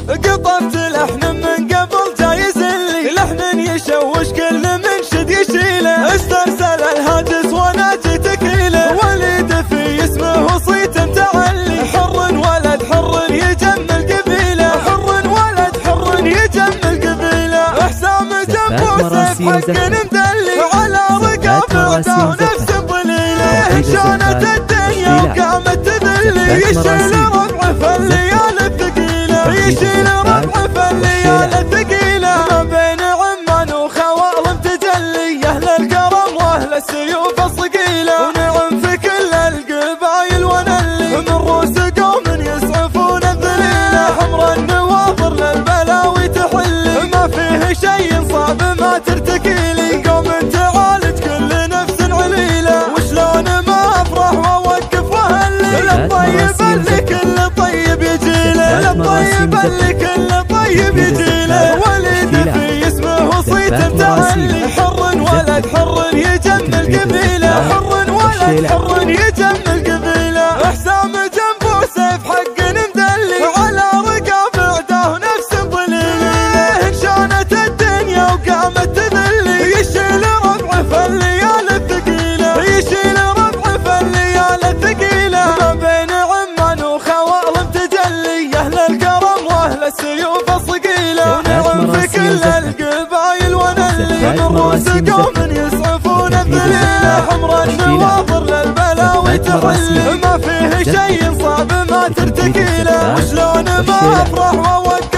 قطفت لحن من قبل جايز اللي لحن يشوش كل منشد يشيله، استرسل الهاجس وانا جيت اكيله، وليد في اسمه وصيت تعلي، حر ولد حر يجمل قبيله، حر ولد حر يجمل قبيله، حسام جنب وسيف حق مدلي، على رقابته ونفس ضليله، شانت الدنيا وقامت تذلي، يشيل ربعه في الليالي الثقيله، يشيل ربعه في الليالي الثقيله، ما بين عمان وخوالم تجلي، اهل الكرم واهل السيوف الصقيله، ونعم في كل القبايل ونلي، من روس قوم يسعفون الذليله، حمر النواظر للبلاوي تحلي، ما فيه شيء صعب ما ترتكيلي، قوم تعالج كل نفس عليله، وشلون ما افرح واوقف واهلي، للطيب اللي كل طيب يجيله، للطيب اللي كل طيب يجيله، وليد في اسمه وصيت تعلي، حر ولد حر يجمل قبيله، حر ولد حر يجمل قبيله، حسام جنب وسيف حق مدلي، على رقاب عداه نفس ضليله، شانت الدنيا وقامت تذلي، يشيل ربعه في الليالي الثقيله، يشيل ربعه في الليالي الثقيله، ما بين عمان وخوالم تجلي، اهل الكرم واهل السيوف الصقيله، ونعم في كل القبايل ونلي، من روس قوم يسعفون الذليله، حمر النواظر للبلاوي تحلي، ما فيه شيء صعب ما ترتكيله، وشلون ما افرح واوقف